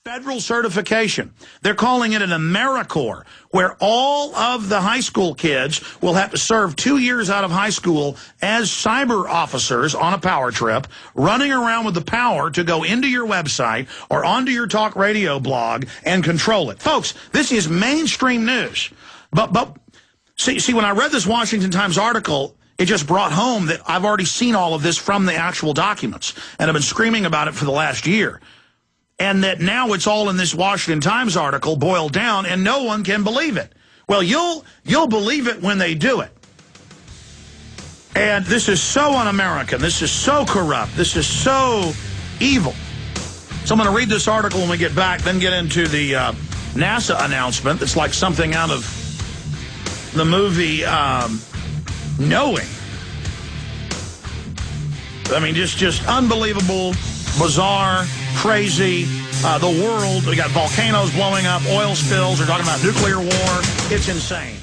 Federal certification. They're calling it an AmeriCorps, where all of the high school kids will have to serve 2 years out of high school as cyber officers on a power trip, running around with the power to go into your website or onto your talk radio blog and control it. Folks, this is mainstream news. But see, when I read this Washington Times article, it just brought home that I've already seen all of this from the actual documents, and I've been screaming about it for the last year. And that now it's all in this Washington Times article boiled down, and no one can believe it. Well, you'll believe it when they do it. And this is so un-American. This is so corrupt. This is so evil. So I'm going to read this article when we get back, then get into the NASA announcement that's like something out of the movie Knowing. I mean, just unbelievable, bizarre, crazy. The world, we got volcanoes blowing up, oil spills, we're talking about nuclear war. It's insane.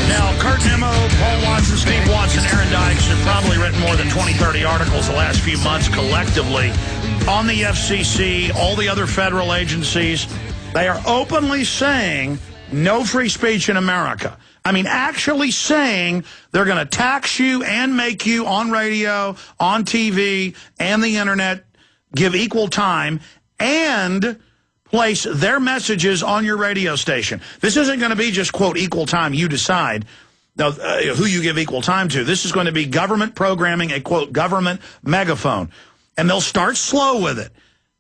Now, Kurt Nimmo, Paul Watson, Steve Watson, Aaron Dykes have probably written more than 20, 30 articles the last few months collectively on the FCC, all the other federal agencies. They are openly saying no free speech in America. I mean, actually saying they're going to tax you and make you on radio, on TV, and the internet give equal time and place their messages on your radio station. This isn't going to be just, quote, equal time, you decide who you give equal time to. This is going to be government programming, a, quote, government megaphone. And they'll start slow with it.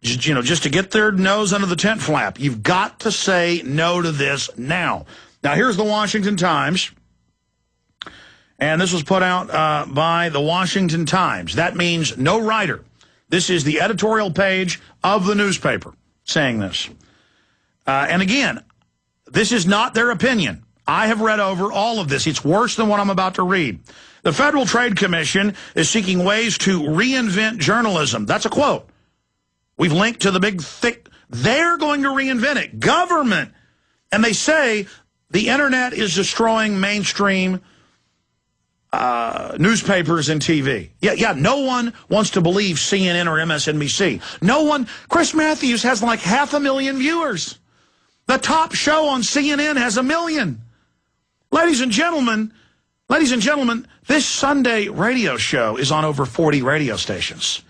Just to get their nose under the tent flap. You've got to say no to this now. Now, here's the Washington Times. And this was put out by the Washington Times. That means no writer. This is the editorial page of the newspaper saying this. And again, this is not their opinion. I have read over all of this. It's worse than what I'm about to read. The Federal Trade Commission is seeking ways to reinvent journalism. That's a quote. We've linked to the big, thick, they're going to reinvent it. Government. And they say the internet is destroying mainstream newspapers and TV. Yeah, no one wants to believe CNN or MSNBC. No one, Chris Matthews has like 500,000 viewers. The top show on CNN has 1 million. Ladies and gentlemen, this Sunday radio show is on over 40 radio stations.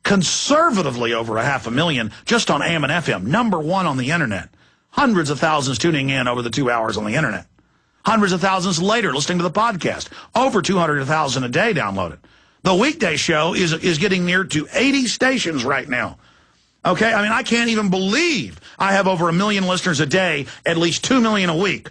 Conservatively over 500,000 just on AM and FM. #1 on the internet. Hundreds of thousands tuning in over the 2 hours on the internet. Hundreds of thousands later listening to the podcast. Over 200,000 a day downloaded. The weekday show is getting near to 80 stations right now. Okay, I mean, I can't even believe I have over 1 million listeners a day, at least 2 million a week.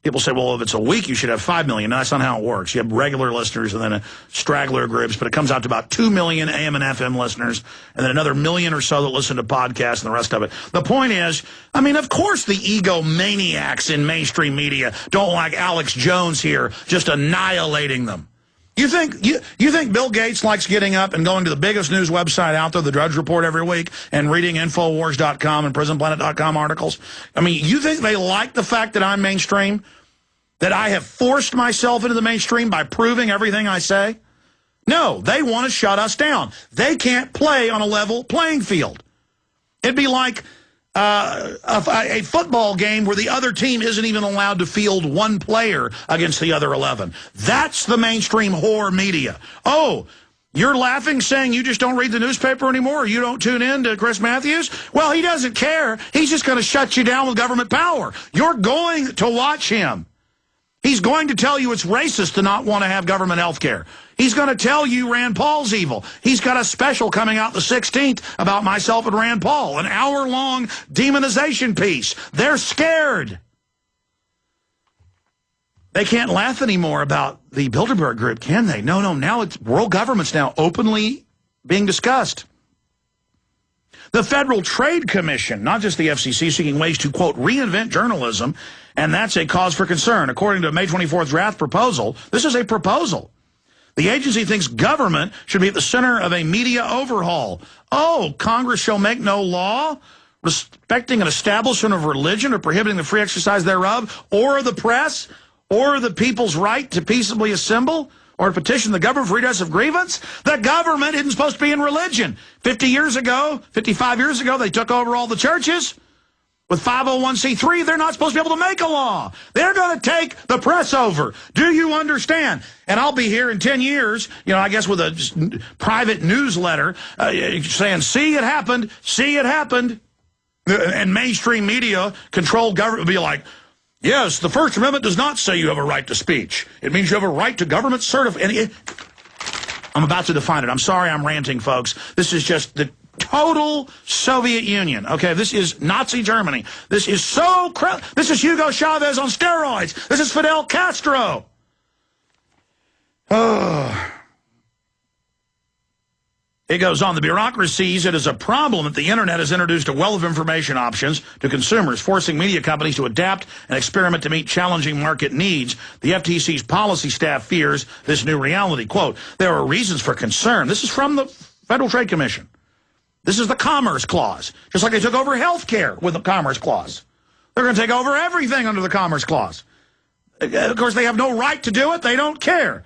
People say, well, if it's a week, you should have 5 million. No, that's not how it works. You have regular listeners and then straggler groups, but it comes out to about 2 million AM and FM listeners, and then another 1 million or so that listen to podcasts and the rest of it. The point is, I mean, of course the egomaniacs in mainstream media don't like Alex Jones here just annihilating them. You think Bill Gates likes getting up and going to the biggest news website out there, the Drudge Report, every week, and reading Infowars.com and PrisonPlanet.com articles? I mean, you think they like the fact that I'm mainstream? That I have forced myself into the mainstream by proving everything I say? No, they want to shut us down. They can't play on a level playing field. It'd be like a football game where the other team isn't even allowed to field one player against the other 11. That's the mainstream whore media. Oh, you're laughing, saying you just don't read the newspaper anymore, or you don't tune in to Chris Matthews? Well, he doesn't care. He's just going to shut you down with government power. You're going to watch him. He's going to tell you it's racist to not want to have government health care. He's going to tell you Rand Paul's evil. He's got a special coming out the 16th about myself and Rand Paul, an hour-long demonization piece. They're scared. They can't laugh anymore about the Bilderberg Group, can they? No, now it's world government's now openly being discussed. The Federal Trade Commission, not just the FCC, seeking ways to, quote, reinvent journalism, and that's a cause for concern. According to a May 24th draft proposal, this is a proposal. The agency thinks government should be at the center of a media overhaul. Oh, Congress shall make no law respecting an establishment of religion or prohibiting the free exercise thereof, or the press, or the people's right to peaceably assemble or to petition the government for redress of grievance? The government isn't supposed to be in religion. 55 years ago, they took over all the churches. With 501c3, they're not supposed to be able to make a law. They're going to take the press over. Do you understand? And I'll be here in 10 years, I guess with a private newsletter saying, see, it happened, see, it happened. And mainstream media, controlled government will be like, yes, the First Amendment does not say you have a right to speech. It means you have a right to government certification. I'm about to define it. I'm sorry I'm ranting, folks. This is just the total Soviet Union. Okay, this is Nazi Germany. This is this is Hugo Chavez on steroids. This is Fidel Castro. It goes on. The bureaucracy sees it as a problem that the internet has introduced a wealth of information options to consumers, forcing media companies to adapt and experiment to meet challenging market needs. The FTC's policy staff fears this new reality. Quote, there are reasons for concern. This is from the Federal Trade Commission. This is the Commerce Clause, just like they took over health care with the Commerce Clause. They're going to take over everything under the Commerce Clause. Of course, they have no right to do it. They don't care.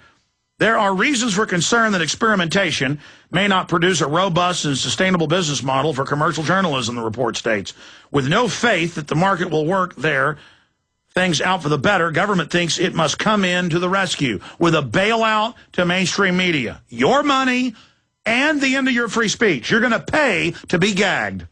There are reasons for concern that experimentation may not produce a robust and sustainable business model for commercial journalism, the report states. With no faith that the market will work there, things out for the better, government thinks it must come in to the rescue with a bailout to mainstream media. Your money and the end of your free speech. You're going to pay to be gagged.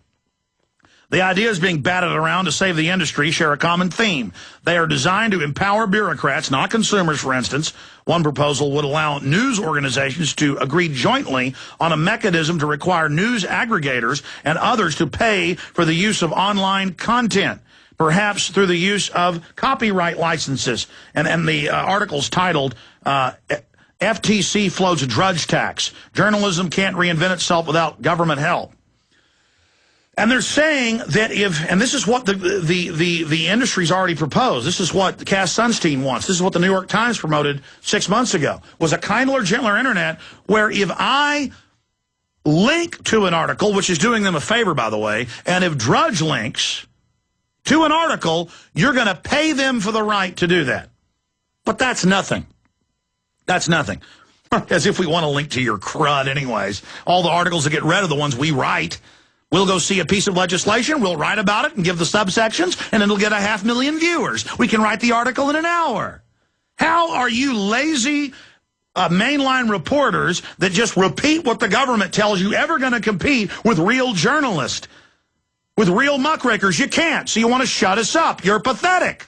The ideas being batted around to save the industry share a common theme. They are designed to empower bureaucrats, not consumers, for instance. One proposal would allow news organizations to agree jointly on a mechanism to require news aggregators and others to pay for the use of online content, perhaps through the use of copyright licenses. And the article's titled, FTC floats a drudge tax. Journalism can't reinvent itself without government help. And they're saying that and this is what the industry's already proposed. This is what Cass Sunstein wants. This is what the New York Times promoted 6 months ago, was a kindler, gentler internet where if I link to an article, which is doing them a favor, by the way, and if Drudge links to an article, you're going to pay them for the right to do that. But that's nothing. That's nothing. As if we want to link to your crud anyways. All the articles that get rid of the ones we write. We'll go see a piece of legislation, we'll write about it and give the subsections, and it'll get 500,000 viewers. We can write the article in an hour. How are you lazy mainline reporters that just repeat what the government tells you ever going to compete with real journalists, with real muckrakers? You can't, so you want to shut us up. You're pathetic.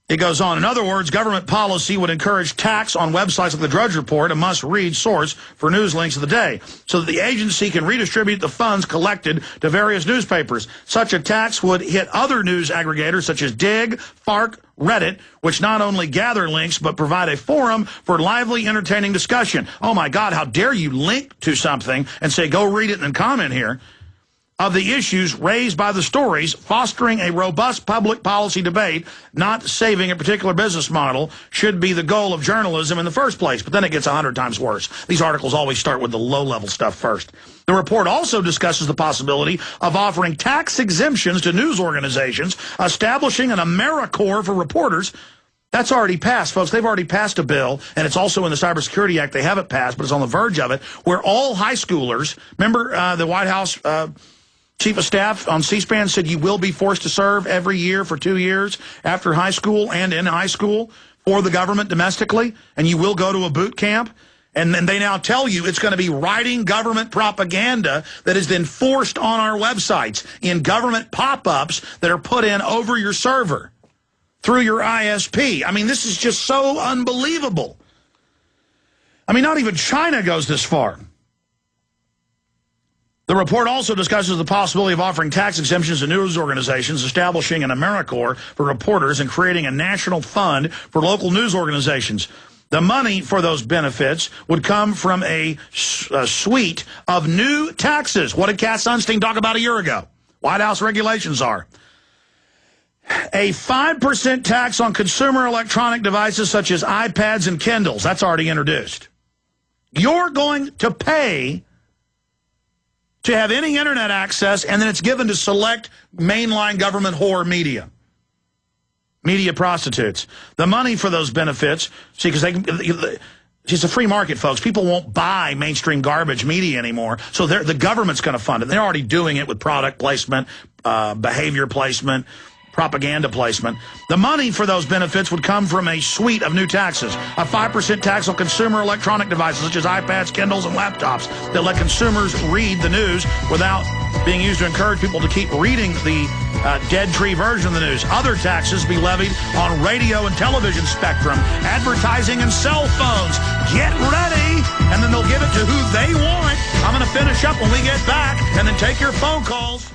It goes on. In other words, government policy would encourage tax on websites like the Drudge Report, a must-read source for news links of the day, so that the agency can redistribute the funds collected to various newspapers. Such a tax would hit other news aggregators such as Dig, Fark, Reddit, which not only gather links, but provide a forum for lively, entertaining discussion. Oh, my God, how dare you link to something and say, go read it and then comment here, of the issues raised by the stories, fostering a robust public policy debate, not saving a particular business model, should be the goal of journalism in the first place. But then it gets 100 times worse. These articles always start with the low-level stuff first. The report also discusses the possibility of offering tax exemptions to news organizations, establishing an AmeriCorps for reporters. That's already passed, folks. They've already passed a bill, and it's also in the Cybersecurity Act. They haven't passed, but it's on the verge of it, where all high schoolers, remember the White House Chief of Staff on C-SPAN said you will be forced to serve every year for 2 years after high school and in high school for the government domestically, and you will go to a boot camp. And then they now tell you it's going to be writing government propaganda that is then forced on our websites in government pop-ups that are put in over your server through your ISP. I mean, this is just so unbelievable. I mean, not even China goes this far. The report also discusses the possibility of offering tax exemptions to news organizations, establishing an AmeriCorps for reporters, and creating a national fund for local news organizations. The money for those benefits would come from a suite of new taxes. What did Cass Sunstein talk about a year ago? White House regulations are. A 5% tax on consumer electronic devices such as iPads and Kindles. That's already introduced. You're going to pay to have any internet access, and then it's given to select mainline government whore media. Media prostitutes. The money for those benefits, see, because it's a free market, folks. People won't buy mainstream garbage media anymore, so the government's going to fund it. They're already doing it with product placement, behavior placement, propaganda placement. The money for those benefits would come from a suite of new taxes. A 5% tax on consumer electronic devices, such as iPads, Kindles, and laptops, that let consumers read the news without being used to encourage people to keep reading the dead tree version of the news. Other taxes be levied on radio and television spectrum, advertising, and cell phones. Get ready! And then they'll give it to who they want. I'm going to finish up when we get back and then take your phone calls.